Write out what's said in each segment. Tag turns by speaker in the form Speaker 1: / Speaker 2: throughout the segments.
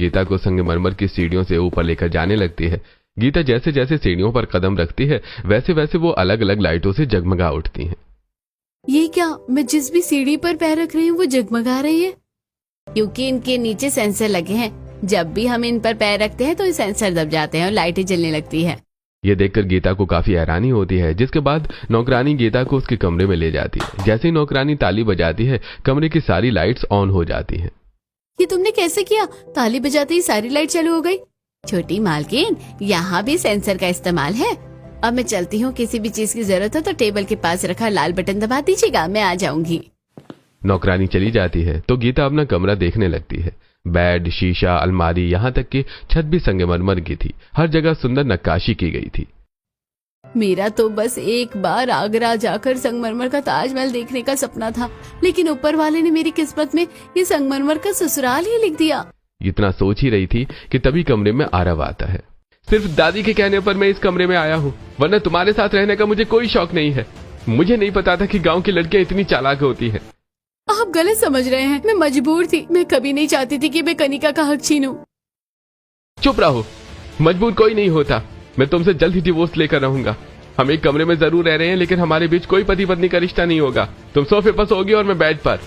Speaker 1: गीता को संगमरमर की सीढ़ियों से ऊपर लेकर जाने लगती है। गीता जैसे जैसे सीढ़ियों पर कदम रखती है वैसे वैसे वो अलग अलग लाइटों से जगमगा उठती हैं।
Speaker 2: ये क्या, मैं जिस भी सीढ़ी पर पैर रख रही हूँ वो जगमगा रही है? क्योंकि इनके नीचे सेंसर लगे हैं। जब भी हम इन पर पैर रखते हैं तो ये सेंसर दब जाते हैं और लाइटें जलने लगती है।
Speaker 1: ये देखकर गीता को काफी हैरानी होती है, जिसके बाद नौकरानी गीता को उसके कमरे में ले जाती है। जैसे ही नौकरानी ताली बजाती है कमरे की सारी लाइट्स ऑन हो जाती हैं।
Speaker 2: ये तुमने कैसे किया? ताली बजाते ही सारी लाइट चालू हो गई। छोटी मालकिन, यहाँ भी सेंसर का इस्तेमाल है। अब मैं चलती हूँ, किसी भी चीज की जरूरत हो तो टेबल के पास रखा लाल बटन दबा दीजिएगा, मैं आ जाऊंगी।
Speaker 1: नौकरानी चली जाती है तो गीता अपना कमरा देखने लगती है। बेड, शीशा, अलमारी, यहाँ तक कि छत भी संगमरमर की थी। हर जगह सुंदर नक्काशी की गई थी।
Speaker 2: मेरा तो बस एक बार आगरा जाकर संगमरमर का ताजमहल देखने का सपना था, लेकिन ऊपर वाले ने मेरी किस्मत में ये संगमरमर का ससुराल ही लिख दिया।
Speaker 1: इतना सोच ही रही थी कि तभी कमरे में आरव आता है। सिर्फ दादी के कहने पर मैं इस कमरे में आया हूँ, वरना तुम्हारे साथ रहने का मुझे कोई शौक नहीं है। मुझे नहीं पता था कि गांव की लड़कियां इतनी चालाक होती हैं।
Speaker 2: आप गलत समझ रहे हैं, मैं मजबूर थी। मैं कभी नहीं चाहती थी कि मैं कनिका का हक छीनूं।
Speaker 1: चुप रहो, मजबूर कोई नहीं होता। मैं तुमसे जल्द ही डिवोर्स लेकर रहूंगा। हम एक कमरे में जरूर रह रहे हैं, लेकिन हमारे बीच कोई पति पत्नी का रिश्ता नहीं होगा। तुम सोफे पर सोओगी और मैं बेड पर।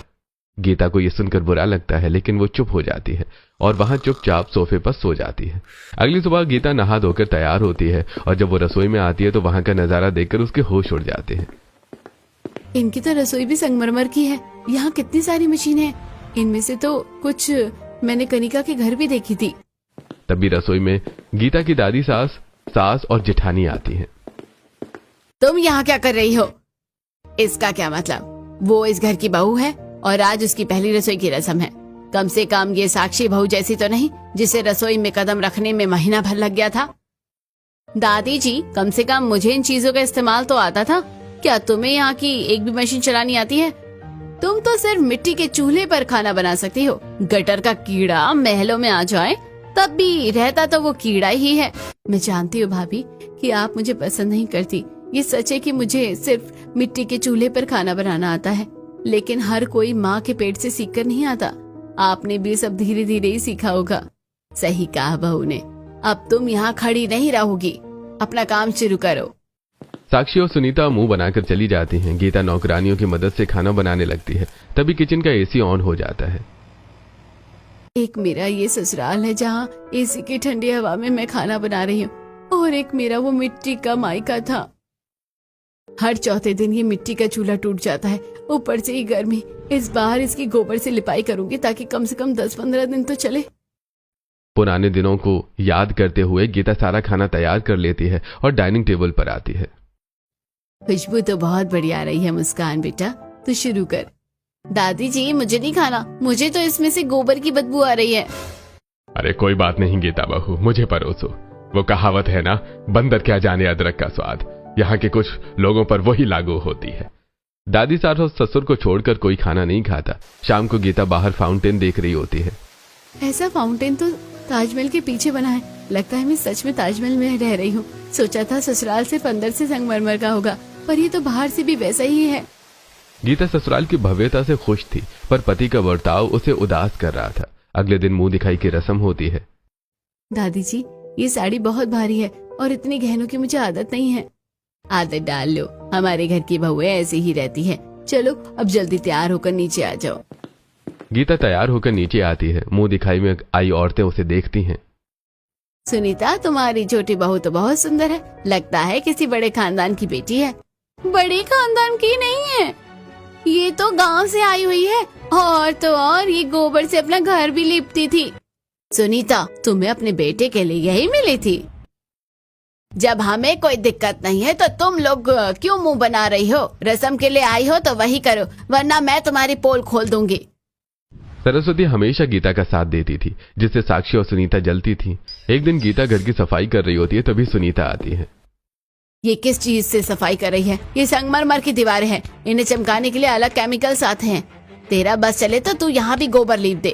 Speaker 1: गीता को यह सुनकर बुरा लगता है, लेकिन वो चुप हो जाती है और वहां चुपचाप सोफे पर सो जाती है। अगली सुबह गीता नहा धोकर तैयार होती है और जब वो रसोई में आती है तो वहां का नजारा देखकर उसके होश उड़ जाते हैं।
Speaker 2: इनकी तो रसोई भी संगमरमर की है। यहाँ कितनी सारी मशीनें हैं। इनमें से तो कुछ मैंने कनिका के घर भी देखी थी।
Speaker 1: तभी रसोई में गीता की दादी, सास और जेठानी आती हैं।
Speaker 2: तुम यहाँ क्या कर रही हो? इसका क्या मतलब? वो इस घर की बहू है और आज उसकी पहली रसोई की रस्म है। कम से कम ये साक्षी बहू जैसी तो नहीं, जिसे रसोई में कदम रखने में महीना भर लग गया था। दादी जी, कम से कम मुझे इन चीजों का इस्तेमाल तो आता था। क्या तुम्हें यहाँ की एक भी मशीन चलानी आती है? तुम तो सिर्फ मिट्टी के चूल्हे पर खाना बना सकती हो। गटर का कीड़ा महलों में आ जाए तब भी रहता तो वो कीड़ा ही है। मैं जानती हूँ भाभी कि आप मुझे पसंद नहीं करती। ये सच है कि मुझे सिर्फ मिट्टी के चूल्हे पर खाना बनाना आता है, लेकिन हर कोई माँ के पेट से सीख कर नहीं आता। आपने भी सब धीरे धीरे ही सीखा होगा। सही कहा बहू ने। अब तुम यहाँ खड़ी नहीं रहोगी, अपना काम शुरू करो।
Speaker 1: साक्षी और सुनीता मुंह बनाकर चली जाती हैं। गीता नौकरानियों की मदद से खाना बनाने लगती है। तभी किचन का एसी ऑन हो जाता है।
Speaker 2: एक मेरा ये ससुराल है जहाँ एसी की ठंडी हवा में मैं खाना बना रही हूँ, और एक मेरा वो मिट्टी का मायका था। हर चौथे दिन ये मिट्टी का चूल्हा टूट जाता है, ऊपर से ही गर्मी। इस बार इसकी गोबर से लिपाई करूंगी ताकि कम से कम 10-15 दिन तो चले।
Speaker 1: पुराने दिनों को याद करते हुए गीता सारा खाना तैयार कर लेती है और डाइनिंग टेबल पर आती है।
Speaker 2: खुशबू तो बहुत बढ़िया आ रही है मुस्कान बेटा, तो शुरू कर। दादी जी, मुझे नहीं खाना, मुझे तो इसमें से गोबर की बदबू आ रही है।
Speaker 1: अरे कोई बात नहीं गीता बहू, मुझे परोसो। वो कहावत है ना, बंदर क्या जाने अदरक का स्वाद। यहाँ के कुछ लोगों पर वही लागू होती है। दादी सास और ससुर को छोड़कर कोई खाना नहीं खाता। शाम को गीता बाहर फाउंटेन देख रही होती है।
Speaker 2: ऐसा फाउंटेन तो ताजमहल के पीछे बना है। लगता है मैं सच में ताजमहल में रह रही हूँ। सोचा था ससुराल सिर्फ अंदर से संगमरमर का होगा, पर ये तो बाहर से भी वैसा ही है।
Speaker 1: गीता ससुराल की भव्यता से खुश थी, पर पति का बर्ताव उसे उदास कर रहा था। अगले दिन मुंह दिखाई की रस्म होती है।
Speaker 2: दादी जी, ये साड़ी बहुत भारी है और इतनी गहनों की मुझे आदत नहीं है। आदत डाल लो, हमारे घर की बहुएं ऐसी ही रहती है। चलो अब जल्दी तैयार होकर नीचे आ जाओ।
Speaker 1: गीता तैयार होकर नीचे आती है। मुंह दिखाई में आई औरतें उसे देखती हैं।
Speaker 2: सुनीता, तुम्हारी छोटी बहू तो बहुत सुंदर है। लगता है किसी बड़े खानदान की बेटी है। बड़े खानदान की नहीं है, ये तो गांव से आई हुई है। और तो और ये गोबर से अपना घर भी लिपती थी। सुनीता, तुम्हें अपने बेटे के लिए यही मिली थी? जब हमें कोई दिक्कत नहीं है तो तुम लोग क्यों मुंह बना रही हो? रस्म के लिए आई हो तो वही करो, वरना मैं तुम्हारी पोल खोल दूंगी।
Speaker 1: सरस्वती हमेशा गीता का साथ देती थी, जिससे साक्षी और सुनीता जलती थी। एक दिन गीता घर की सफाई कर रही होती है, तभी सुनीता आती है।
Speaker 2: ये किस चीज से सफाई कर रही है? ये संगमरमर की दीवारें हैं, इन्हें चमकाने के लिए अलग केमिकल्स आते हैं। तेरा बस चले तो तू यहाँ भी गोबर लीप दे।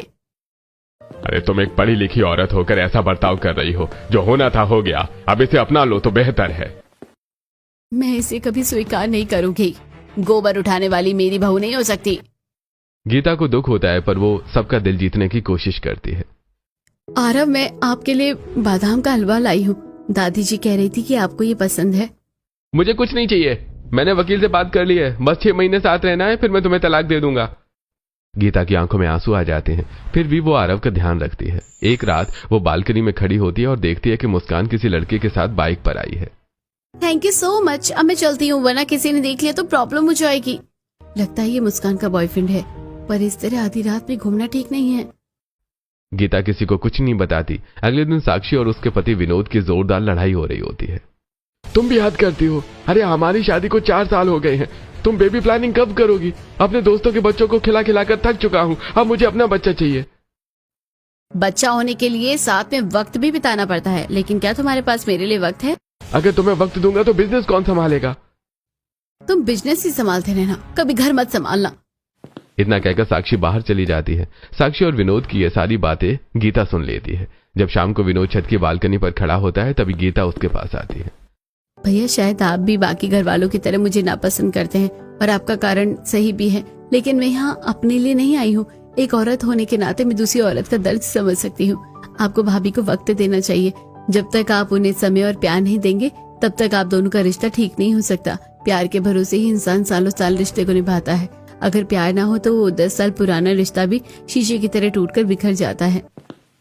Speaker 1: अरे तुम एक पढ़ी लिखी औरत होकर ऐसा बर्ताव कर रही हो। जो होना था हो गया, अब इसे अपना लो तो बेहतर है।
Speaker 2: मैं इसे कभी स्वीकार नहीं करूंगी। गोबर उठाने वाली मेरी बहू नहीं हो सकती।
Speaker 1: गीता को दुख होता है, पर वो सबका दिल जीतने की कोशिश करती है।
Speaker 2: आरव, मैं आपके लिए बादाम का हलवा लाई हूँ। दादी जी कह रही थी कि आपको ये पसंद है।
Speaker 1: मुझे कुछ नहीं चाहिए, मैंने वकील से बात कर ली है, बस 6 महीने साथ रहना है, फिर मैं तुम्हें तलाक दे दूंगा। गीता की आंखों में आंसू आ जाते हैं, फिर भी वो आरव का ध्यान रखती है। एक रात वो बालकनी में खड़ी होती है और देखती है कि मुस्कान किसी लड़के के साथ बाइक पर आई है।
Speaker 2: थैंक यू सो मच, अब मैं चलती हूँ, वरना किसी ने देख लिया तो प्रॉब्लम हो जाएगी। लगता है ये मुस्कान का बॉयफ्रेंड है, पर इस तरह आधी रात में घूमना ठीक नहीं है।
Speaker 1: गीता किसी को कुछ नहीं बताती। अगले दिन साक्षी और उसके पति विनोद की जोरदार लड़ाई हो रही होती है। तुम भी याद करती हो? अरे हमारी शादी को 4 साल हो गए हैं, तुम बेबी प्लानिंग कब करोगी? अपने दोस्तों के बच्चों को खिला खिला कर थक चुका हूँ, अब मुझे अपना बच्चा चाहिए।
Speaker 2: बच्चा होने के लिए साथ में वक्त भी बिताना पड़ता है, लेकिन क्या तुम्हारे पास मेरे लिए वक्त है?
Speaker 1: अगर तुम्हें वक्त दूंगा तो बिजनेस कौन संभालेगा?
Speaker 2: तुम बिजनेस ही संभालते रहना, कभी घर मत संभालना।
Speaker 1: इतना कहकर साक्षी बाहर चली जाती है। साक्षी और विनोद की ये सारी बातें गीता सुन लेती है। जब शाम को विनोद छत की बालकनी पर खड़ा होता है तभी गीता उसके पास आती है।
Speaker 2: भैया, शायद आप भी बाकी घर वालों की तरह मुझे नापसंद करते हैं और आपका कारण सही भी है, लेकिन मैं यहाँ अपने लिए नहीं आई हूँ। एक औरत होने के नाते मैं दूसरी औरत का दर्द समझ सकती हूँ। आपको भाभी को वक्त देना चाहिए। जब तक आप उन्हें समय और प्यार नहीं देंगे तब तक आप दोनों का रिश्ता ठीक नहीं हो सकता। प्यार के भरोसे ही इंसान सालों साल रिश्ते को निभाता है। अगर प्यार ना हो तो वो 10 साल पुराना रिश्ता भी शीशे की तरह टूटकर बिखर जाता है।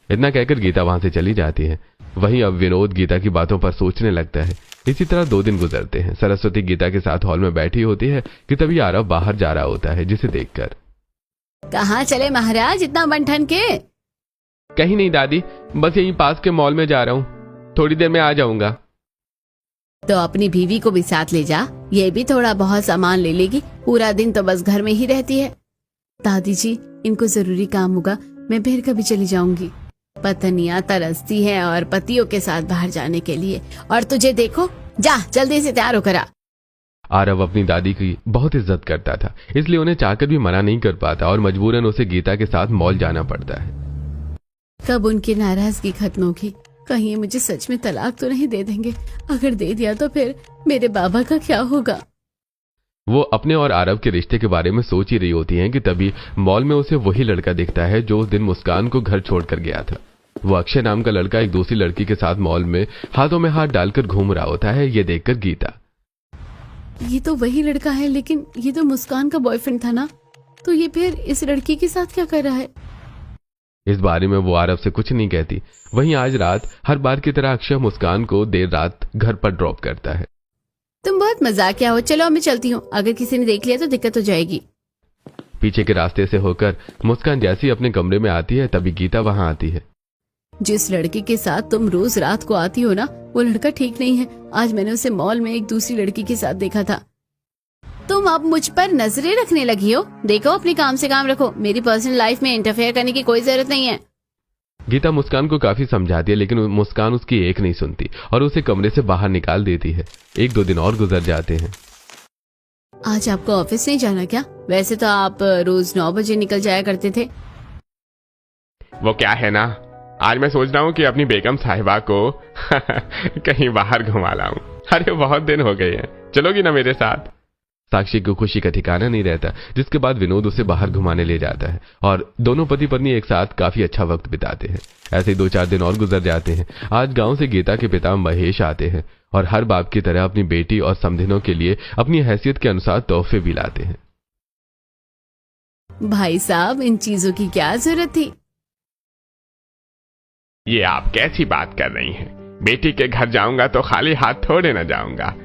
Speaker 1: इतना कहकर गीता वहां से चली जाती है। वहीं अब विनोद गीता की बातों पर सोचने लगता है। इसी तरह 2 दिन गुजरते हैं। सरस्वती गीता के साथ हॉल में बैठी होती है कि तभी आरव बाहर जा रहा होता है, जिसे देखकर
Speaker 2: कहाँ चले महाराज इतना बंठन के?
Speaker 1: कहीं नहीं दादी, बस यहीं पास के मॉल में जा रहा हूँ, थोड़ी देर में आ जाऊंगा।
Speaker 2: तो अपनी बीवी को भी साथ ले जा, ये भी थोड़ा बहुत सामान ले लेगी, पूरा दिन तो बस घर में ही रहती है। दादी जी, इनको जरूरी काम होगा, मैं फिर कभी चली जाऊंगी। पत्नियां तरसती हैं और पतियों के साथ बाहर जाने के लिए, और तुझे देखो, जा जल्दी से तैयार होकर आ।
Speaker 1: आरव अपनी दादी की बहुत इज्जत करता था, इसलिए उन्हें चाहकर भी मना नहीं कर पाता और मजबूरन उसे गीता के साथ मॉल जाना पड़ता है।
Speaker 2: कब उनकी नाराजगी खत्म होगी? कहीं ये मुझे सच में तलाक तो नहीं दे देंगे? अगर दे दिया तो फिर मेरे बाबा का क्या होगा?
Speaker 1: वो अपने और आरव के रिश्ते के बारे में सोच ही रही होती हैं कि तभी मॉल में उसे वही लड़का दिखता है जो उस दिन मुस्कान को घर छोड़कर गया था। वो अक्षय नाम का लड़का एक दूसरी लड़की के साथ मॉल में हाथों में हाथ डालकर घूम रहा होता है। ये देखकर गीता,
Speaker 2: ये तो वही लड़का है, लेकिन ये तो मुस्कान का बॉयफ्रेंड था ना, तो ये फिर इस लड़की के साथ क्या कर रहा है?
Speaker 1: इस बारे में वो आरव से कुछ नहीं कहती। वहीं आज रात हर बार की तरह अक्षय मुस्कान को देर रात घर पर ड्रॉप करता है।
Speaker 2: तुम बहुत मजाकिया हो, चलो मैं चलती हूँ, अगर किसी ने देख लिया तो दिक्कत हो जाएगी।
Speaker 1: पीछे के रास्ते से होकर मुस्कान जैसे ही अपने कमरे में आती है तभी गीता वहां आती है।
Speaker 2: जिस लड़के के साथ तुम रोज रात को आती हो ना, वो लड़का ठीक नहीं है। आज मैंने उसे मॉल में एक दूसरी लड़की के साथ देखा था। तुम अब मुझ पर नजरें रखने लगी हो? देखो, अपने काम से काम रखो, मेरी पर्सनल लाइफ में इंटरफेयर करने की कोई जरूरत नहीं है।
Speaker 1: गीता मुस्कान को काफी समझाती है, लेकिन मुस्कान उसकी एक नहीं सुनती और उसे कमरे से बाहर निकाल देती है। 1-2 दिन और गुजर जाते हैं।
Speaker 2: आज आपको ऑफिस नहीं जाना क्या? वैसे तो आप रोज 9 बजे निकल जाया करते थे।
Speaker 1: वो क्या है ना, आज मैं सोच रहा हूँ कि अपनी बेगम साहिबा को कहीं बाहर घुमा लाऊं। अरे बहुत दिन हो गए हैं, चलोगी ना मेरे साथ? साक्षी को खुशी का ठिकाना नहीं रहता, जिसके बाद विनोद उसे बाहर घुमाने ले जाता है और दोनों पति पत्नी एक साथ काफी अच्छा वक्त बिताते हैं। ऐसे ही 2-4 दिन और गुजर जाते हैं। आज गांव से गीता के पिता महेश आते हैं और हर बाप की तरह अपनी बेटी और समधिनों के लिए अपनी हैसियत के अनुसार तोहफे भी लाते हैं।
Speaker 2: भाई साहब, इन चीजों की क्या जरूरत थी?
Speaker 1: ये आप कैसी बात कर रही हैं? बेटी के घर जाऊंगा तो खाली हाथ थोड़े न जाऊंगा।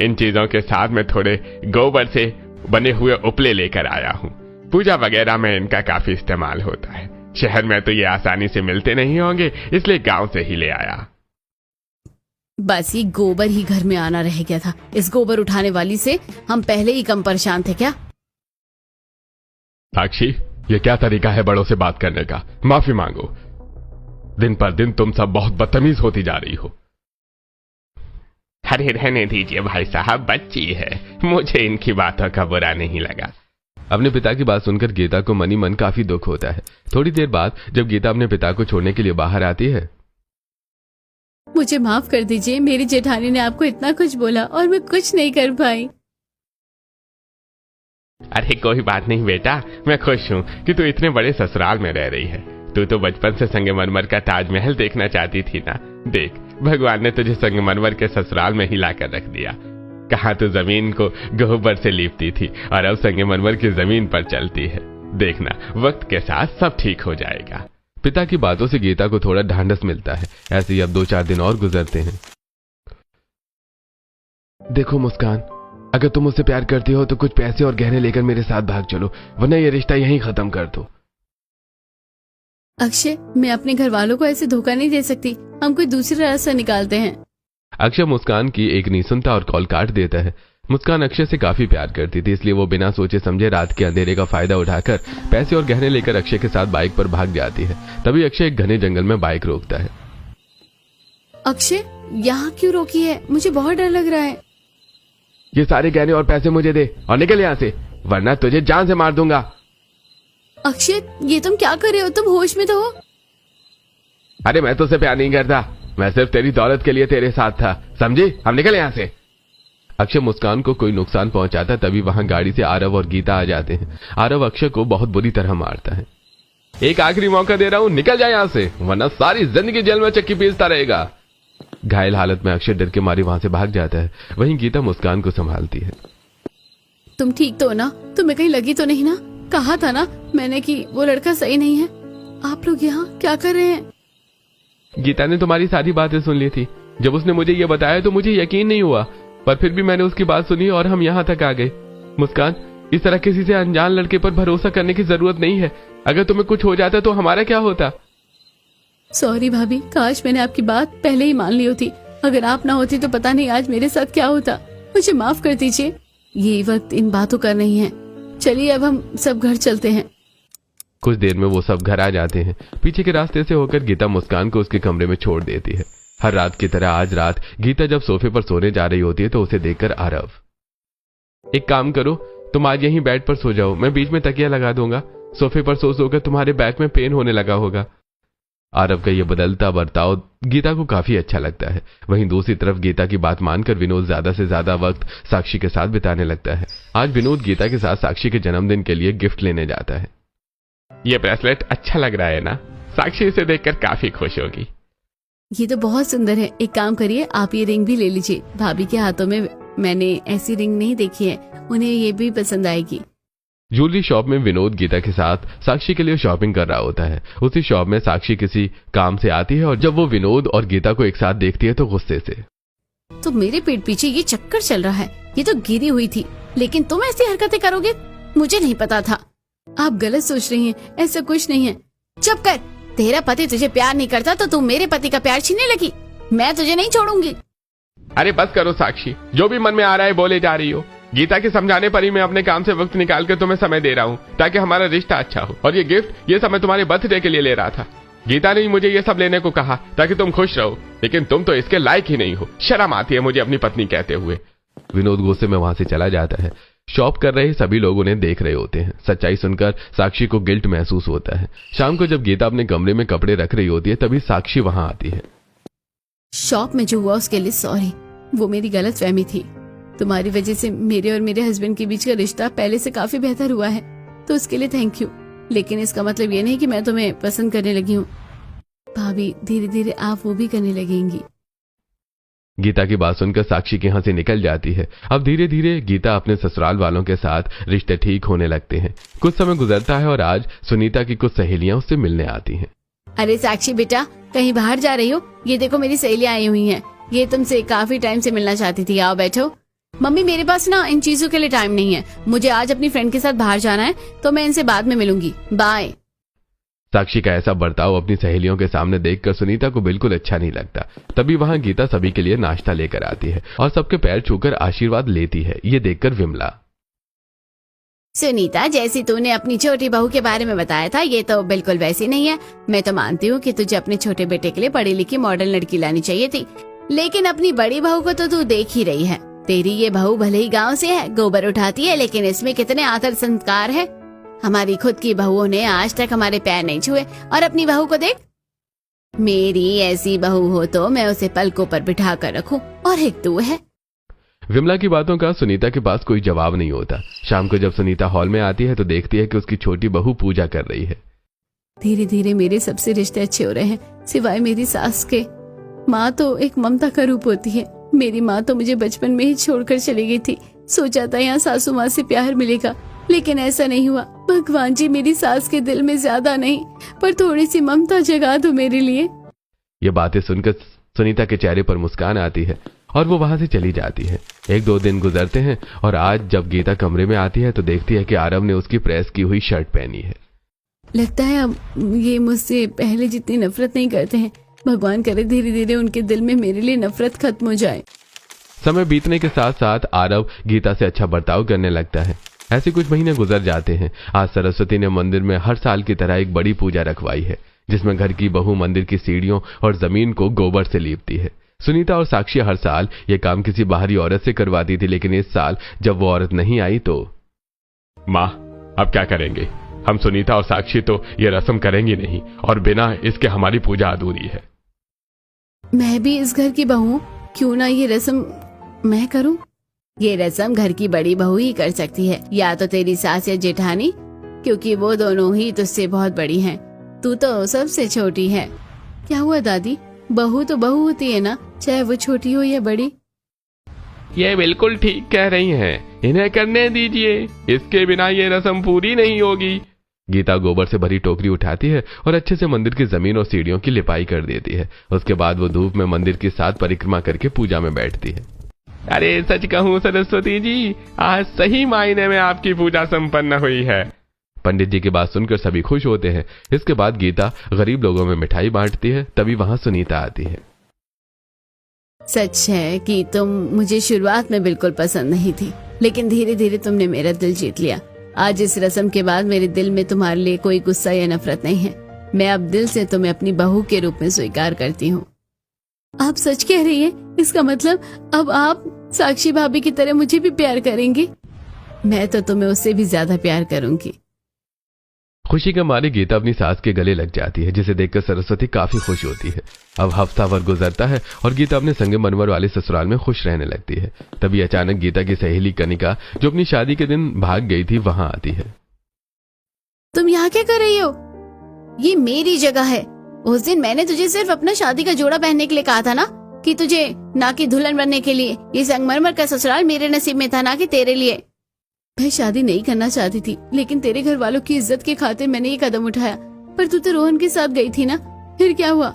Speaker 1: इन चीजों के साथ में थोड़े गोबर से बने हुए उपले लेकर आया हूँ। पूजा वगैरह में इनका काफी इस्तेमाल होता है। शहर में तो ये आसानी से मिलते नहीं होंगे, इसलिए गांव से ही ले आया।
Speaker 2: बस ये गोबर ही घर में आना रह गया था। इस गोबर उठाने वाली से हम पहले ही कम परेशान थे क्या?
Speaker 1: साक्षी, ये क्या तरीका है बड़ों से बात करने का? माफी मांगो। दिन पर दिन तुम सब बहुत बदतमीज होती जा रही हो। अरे रहने दीजिए भाई साहब, बच्ची है, मुझे इनकी बातों का बुरा नहीं लगा। अपने पिता की बात सुनकर गीता को मनी मन काफी दुख होता है। थोड़ी देर बाद जब गीता अपने पिता को छोड़ने के लिए बाहर आती है,
Speaker 2: मुझे माफ कर दीजिए, मेरी जेठानी ने आपको इतना कुछ बोला और मैं कुछ नहीं कर पाई।
Speaker 1: अरे कोई बात नहीं बेटा, मैं खुश हूँ कि तू इतने बड़े ससुराल में रह रही है। तू तो बचपन से संगमरमर का ताजमहल देखना चाहती थी ना। देख, भगवान ने तुझे संगमरमर के ससुराल में ही लाकर रख दिया। कहाँ तू जमीन को गोबर से लीपती थी और अब संगमरमर की जमीन पर चलती है। देखना, वक्त के साथ सब ठीक हो जाएगा। पिता की बातों से गीता को थोड़ा ढांढस मिलता है। ऐसे ही अब 2-4 दिन और गुजरते हैं। देखो मुस्कान, अगर तुम मुझसे प्यार करती हो तो कुछ पैसे और गहने लेकर मेरे साथ भाग चलो, वरना ये रिश्ता यहीं खत्म कर दो।
Speaker 2: अक्षय, मैं अपने घर वालों को ऐसे धोखा नहीं दे सकती। हम कोई दूसरा रास्ता निकालते हैं।
Speaker 1: अक्षय मुस्कान की एक नहीं सुनता और कॉल काट देता है। मुस्कान अक्षय से काफी प्यार करती थी, इसलिए वो बिना सोचे समझे रात के अंधेरे का फायदा उठाकर पैसे और गहने लेकर अक्षय के साथ बाइक पर भाग जाती है। तभी अक्षय एक घने जंगल में बाइक रोकता है।
Speaker 2: अक्षय, यहाँ क्यों रोकी है? मुझे बहुत डर लग रहा है।
Speaker 1: ये सारे गहने और पैसे मुझे दे और निकल यहाँ से, वरना तुझे जान से मार दूंगा।
Speaker 2: अक्षय, ये तुम क्या कर रहे हो? तुम होश में तो हो?
Speaker 1: अरे मैं तुझसे प्यार नहीं करता, मैं सिर्फ तेरी दौलत के लिए तेरे साथ था, समझी? हम निकल यहाँ से। अक्षय मुस्कान को कोई नुकसान पहुंचाता तभी वहां गाड़ी से आरव और गीता आ जाते हैं। आरव अक्षय को बहुत बुरी तरह मारता है। एक आखिरी मौका दे रहा हूं, निकल जाए यहाँ से, वरना सारी जिंदगी जेल में चक्की पीसता रहेगा। घायल हालत में अक्षय डर के मारे वहां से भाग जाता है। वहीं गीता मुस्कान को संभालती है।
Speaker 2: तुम ठीक तो हो ना? तुम्हें कहीं लगी तो नहीं ना? कहा था ना मैंने कि वो लड़का सही नहीं है। आप लोग यहाँ क्या कर रहे हैं?
Speaker 1: गीता ने तुम्हारी सारी बातें सुन ली थी। जब उसने मुझे ये बताया तो मुझे यकीन नहीं हुआ, पर फिर भी मैंने उसकी बात सुनी और हम यहाँ तक आ गए। मुस्कान, इस तरह किसी से अनजान लड़के पर भरोसा करने की जरूरत नहीं है। अगर तुम्हें कुछ हो जाता तो हमारा क्या होता?
Speaker 2: सॉरी भाभी, काश मैंने आपकी बात पहले ही मान ली होती। अगर आप ना होती तो पता नहीं आज मेरे साथ क्या होता। मुझे माफ कर दीजिए, ये वक्त इन बातों का नहीं है। चलिए अब हम सब घर चलते हैं।
Speaker 1: कुछ देर में वो सब घर आ जाते हैं। पीछे के रास्ते से होकर गीता मुस्कान को उसके कमरे में छोड़ देती है। हर रात की तरह आज रात गीता जब सोफे पर सोने जा रही होती है तो उसे देखकर आरव, एक काम करो, तुम आज यहीं बेड पर सो जाओ, मैं बीच में तकिया लगा दूंगा। सोफे पर सो सोकर तुम्हारे बैक में पेन होने लगा होगा। आरव का ये बदलता बर्ताव गीता को काफी अच्छा लगता है। वहीं दूसरी तरफ गीता की बात मानकर विनोद ज्यादा से ज्यादा वक्त साक्षी के साथ बिताने लगता है। आज विनोद गीता के साथ साक्षी के जन्मदिन के लिए गिफ्ट लेने जाता है। ये ब्रेसलेट अच्छा लग रहा है ना? साक्षी इसे देखकर काफी खुश होगी।
Speaker 2: ये तो बहुत सुंदर है। एक काम करिए, आप ये रिंग भी ले लीजिए। भाभी के हाथों में मैंने ऐसी रिंग नहीं देखी है, उन्हें ये भी पसंद आएगी।
Speaker 1: ज्वेलरी शॉप में विनोद गीता के साथ साक्षी के लिए शॉपिंग कर रहा होता है। उसी शॉप में साक्षी किसी काम से आती है और जब वो विनोद और गीता को एक साथ देखती है तो गुस्से से,
Speaker 2: तो मेरे पेट पीछे ये चक्कर चल रहा है। ये तो गिरी हुई थी, लेकिन तुम ऐसी हरकतें करोगे मुझे नहीं पता था। आप गलत सोच रही हैं, ऐसा कुछ नहीं है। चुप कर, तेरा पति तुझे प्यार नहीं करता तो तू मेरे पति का प्यार छीनने लगी। मैं तुझे नहीं छोड़ूंगी।
Speaker 1: अरे बस करो साक्षी, जो भी मन में आ रहा है बोले जा रही हो। गीता के समझाने पर ही मैं अपने काम से वक्त निकाल कर तुम्हें समय दे रहा हूँ ताकि हमारा रिश्ता अच्छा हो। और ये गिफ्ट, ये सब मैं तुम्हारे बर्थडे के लिए ले रहा था। गीता ने मुझे ये सब लेने को कहा ताकि तुम खुश रहो, लेकिन तुम तो इसके लायक ही नहीं हो। शर्म आती है मुझे अपनी पत्नी कहते हुए। विनोद गुस्से में वहां से चला जाता है। शॉप कर रहे सभी लोग उन्हें देख रहे होते हैं। सच्चाई सुनकर साक्षी को गिल्ट महसूस होता है। शाम को जब गीता अपने कमरे में कपड़े रख रही होती है तभी साक्षी वहां आती है।
Speaker 2: शॉप में जो हुआ उसके लिए सॉरी, वो मेरी गलतफहमी थी। तुम्हारी वजह से मेरे और मेरे हस्बैंड के बीच का रिश्ता पहले से काफी बेहतर हुआ है, तो उसके लिए थैंक यू। लेकिन इसका मतलब ये नहीं कि मैं तुम्हें पसंद करने लगी हूँ। भाभी, धीरे धीरे आप वो भी करने लगेंगी।
Speaker 1: गीता की बात सुनकर साक्षी के यहाँ से निकल जाती है। अब धीरे धीरे गीता अपने ससुराल वालों के साथ रिश्ते ठीक होने लगते हैं। कुछ समय गुजरता है और आज सुनीता की कुछ सहेलियां उससे मिलने आती हैं।
Speaker 2: अरे साक्षी बेटा, कहीं बाहर जा रही हो? ये देखो मेरी सहेलियां आई हुई हैं। ये तुमसे काफी टाइम से मिलना चाहती थी। आओ बैठो। मम्मी, मेरे पास ना इन चीजों के लिए टाइम नहीं है। मुझे आज अपनी फ्रेंड के साथ बाहर जाना है, तो मैं इनसे बाद में मिलूंगी। बाय।
Speaker 1: साक्षी का ऐसा बर्ताव अपनी सहेलियों के सामने देखकर सुनीता को बिल्कुल अच्छा नहीं लगता। तभी वहां गीता सभी के लिए नाश्ता लेकर आती है और सबके पैर छूकर आशीर्वाद लेती है। ये देखकर विमला,
Speaker 2: सुनीता, जैसी तूने अपनी छोटी बहू के बारे में बताया था, ये तो बिल्कुल वैसी नहीं है। मैं तो मानती हूँ कि तुझे अपने छोटे बेटे के लिए पढ़ी लिखी मॉडर्न लड़की लानी चाहिए थी, लेकिन अपनी बड़ी बहू को तो तू देख ही रही है। तेरी ये बहू भले ही गांव से है, गोबर उठाती है, लेकिन इसमें कितने आदर संस्कार है। हमारी खुद की बहुओं ने आज तक हमारे पैर नहीं छुए, और अपनी बहू को देख। मेरी ऐसी बहू हो तो मैं उसे पलकों पर बिठा कर रखूं, और एक तू है।
Speaker 1: विमला की बातों का सुनीता के पास कोई जवाब नहीं होता। शाम को जब सुनीता हॉल में आती है तो देखती है कि उसकी छोटी बहू पूजा कर रही है।
Speaker 2: धीरे धीरे मेरे सबसे रिश्ते अच्छे हो रहे हैं, सिवाय मेरी सास के। माँ तो एक ममता का रूप होती है। मेरी माँ तो मुझे बचपन में ही छोड़कर चली गई थी। सोचा था यहाँ सासू माँ से प्यार मिलेगा, लेकिन ऐसा नहीं हुआ। भगवान जी, मेरी सास के दिल में ज्यादा नहीं पर थोड़ी सी ममता जगा दो मेरे लिए।
Speaker 1: ये बातें सुनकर सुनीता के चेहरे पर मुस्कान आती है और वो वहां से चली जाती है। 1-2 दिन गुजरते हैं और आज जब गीता कमरे में आती है तो देखती है कि आरव ने उसकी प्रेस की हुई शर्ट पहनी है।
Speaker 2: लगता है अब ये मुझसे पहले जितनी नफरत नहीं करते हैं। भगवान करे धीरे धीरे उनके दिल में मेरे लिए नफरत खत्म हो जाए।
Speaker 1: समय बीतने के साथ साथ आरव गीता से अच्छा बर्ताव करने लगता है। ऐसे कुछ महीने गुजर जाते हैं। आज सरस्वती ने मंदिर में हर साल की तरह एक बड़ी पूजा रखवाई है, जिसमें घर की बहू मंदिर की सीढ़ियों और जमीन को गोबर से लीपती है। सुनीता और साक्षी हर साल ये काम किसी बाहरी औरत से करवाती थी, लेकिन इस साल जब वो औरत नहीं आई तो माँ, अब क्या करेंगे? हम सुनीता और साक्षी तो ये रस्म करेंगी नहीं और बिना इसके हमारी पूजा अधूरी है।
Speaker 2: मैं भी इस घर की बहू हूँ, क्यों ना ये रस्म मैं करूँ? ये रस्म घर की बड़ी बहू ही कर सकती है, या तो तेरी सास या जेठानी, क्योंकि वो दोनों ही तुझसे बहुत बड़ी हैं। तू तो सबसे छोटी है। क्या हुआ दादी? बहू तो बहू होती है ना, चाहे वो छोटी हो या बड़ी।
Speaker 1: ये बिल्कुल ठीक कह रही हैं। इन्हें करने दीजिए, इसके बिना ये रस्म पूरी नहीं होगी। गीता गोबर से भरी टोकरी उठाती है और अच्छे से मंदिर की जमीन और सीढ़ियों की लिपाई कर देती है। उसके बाद वो धूप में मंदिर की 7 परिक्रमा करके पूजा में बैठती है। अरे सच कहूँ सरस्वती जी, आज सही मायने में आपकी पूजा संपन्न हुई है। पंडित जी की बात सुनकर सभी खुश होते हैं। इसके बाद गीता गरीब लोगों में मिठाई बांटती है। तभी वहां सुनीता आती है।
Speaker 2: सच है कि तुम मुझे शुरुआत में बिल्कुल पसंद नहीं थी, लेकिन धीरे धीरे तुमने मेरा दिल जीत लिया। आज इस रस्म के बाद मेरे दिल में तुम्हारे लिए कोई गुस्सा या नफरत नहीं है। मैं अब दिल से तुम्हें अपनी बहू के रूप में स्वीकार करती हूँ। आप सच कह रही है? इसका मतलब अब आप साक्षी भाभी की तरह मुझे भी प्यार करेंगी? मैं तो तुम्हें उससे भी ज्यादा प्यार करूंगी।
Speaker 1: खुशी के मारे गीता अपनी सास के गले लग जाती है, जिसे देखकर सरस्वती काफी खुश होती है। अब हफ्ता भर गुजरता है और गीता अपने संगमरमर वाले ससुराल में खुश रहने लगती है। तभी अचानक गीता की सहेली कनिका, जो अपनी शादी के दिन भाग गई थी, वहां आती है।
Speaker 2: तुम यहाँ क्या कर रही हो? ये मेरी जगह है। उस दिन मैंने तुझे सिर्फ अपना शादी का जोड़ा पहनने के लिए कहा था ना, कि तुझे ना कि दुल्हन बनने के लिए। ये संगमरमर का ससुराल मेरे नसीब में था, ना कि तेरे लिए। मैं शादी नहीं करना चाहती थी, लेकिन तेरे घर वालों की इज्जत के खातिर मैंने ये कदम उठाया। पर तू तो रोहन के साथ गई थी ना, फिर क्या हुआ?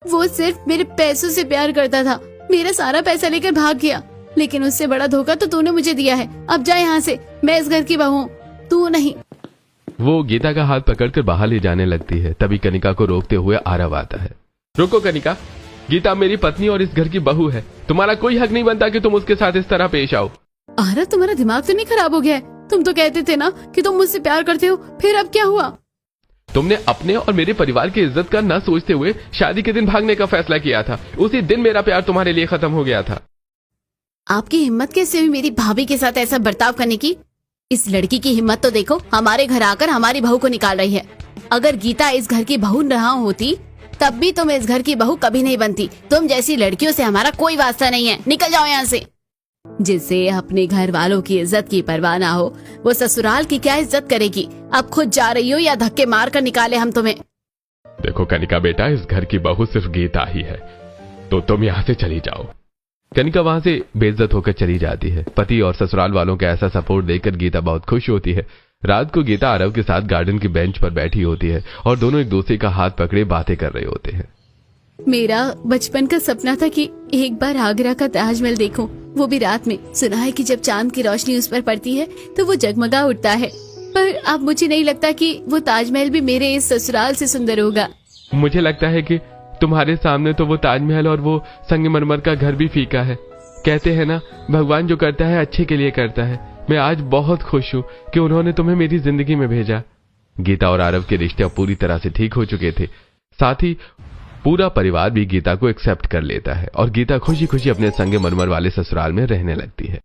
Speaker 2: वो सिर्फ मेरे पैसों से प्यार करता था, मेरा सारा पैसा लेकर भाग गया। लेकिन उससे बड़ा धोखा तो तूने मुझे दिया है। अब जा यहाँ से, मैं इस घर की बहू हूँ, तू नहीं।
Speaker 1: वो गीता का हाथ पकड़कर बाहर ले जाने लगती है। तभी कनिका को रोकते हुए आरव आता है। रुको कनिका, गीता मेरी पत्नी और इस घर की बहू है। तुम्हारा कोई हक नहीं बनता कि तुम उसके साथ इस तरह पेश आओ।
Speaker 2: आरव, तुम्हारा दिमाग तो नहीं खराब हो गया है? तुम तो कहते थे ना कि तुम मुझसे प्यार करते हो, फिर अब क्या हुआ?
Speaker 1: तुमने अपने और मेरे परिवार की इज्जत का न सोचते हुए शादी के दिन भागने का फैसला किया था। उसी दिन मेरा प्यार तुम्हारे लिए खत्म हो गया था।
Speaker 2: आपकी हिम्मत कैसे हुई मेरी भाभी के साथ ऐसा बर्ताव करने की? इस लड़की की हिम्मत तो देखो, हमारे घर आकर हमारी बहू को निकाल रही है। अगर गीता इस घर की बहू न होती तब भी तुम इस घर की बहू कभी नहीं बनती। तुम जैसी लड़कियों से हमारा कोई वास्ता नहीं है, निकल जाओ यहाँ से। जिससे अपने घर वालों की इज्जत की परवाह ना हो, वो ससुराल की क्या इज्जत करेगी? अब खुद जा रही हो या धक्के मार कर निकाले हम तुम्हें?
Speaker 1: देखो कनिका बेटा, इस घर की बहू सिर्फ गीता ही है, तो तुम यहाँ से चली जाओ। कनिका वहां से बेइज्जत होकर चली जाती है। पति और ससुराल वालों का ऐसा सपोर्ट देखकर गीता बहुत खुश होती है। रात को गीता आरव के साथ गार्डन की बेंच पर बैठी होती है और दोनों एक दूसरे का हाथ पकड़े बातें कर रहे होते हैं।
Speaker 2: मेरा बचपन का सपना था कि एक बार आगरा का ताजमहल देखूं, वो भी रात में। सुना है कि जब चांद की रोशनी उस पर पड़ती है तो वो जगमगा उठता है, पर अब मुझे नहीं लगता कि वो ताजमहल भी मेरे इस ससुराल से सुंदर होगा।
Speaker 1: मुझे लगता है कि तुम्हारे सामने तो वो ताजमहल और वो संगमरमर का घर भी फीका है। कहते हैं ना, भगवान जो करता है अच्छे के लिए करता है। मैं आज बहुत खुश हूँ कि उन्होंने तुम्हें मेरी जिंदगी में भेजा। गीता और आरव के रिश्ते अब पूरी तरह से ठीक हो चुके थे। साथ ही पूरा परिवार भी गीता को एक्सेप्ट कर लेता है और गीता खुशी खुशी अपने संगमरमर वाले ससुराल में रहने लगती है।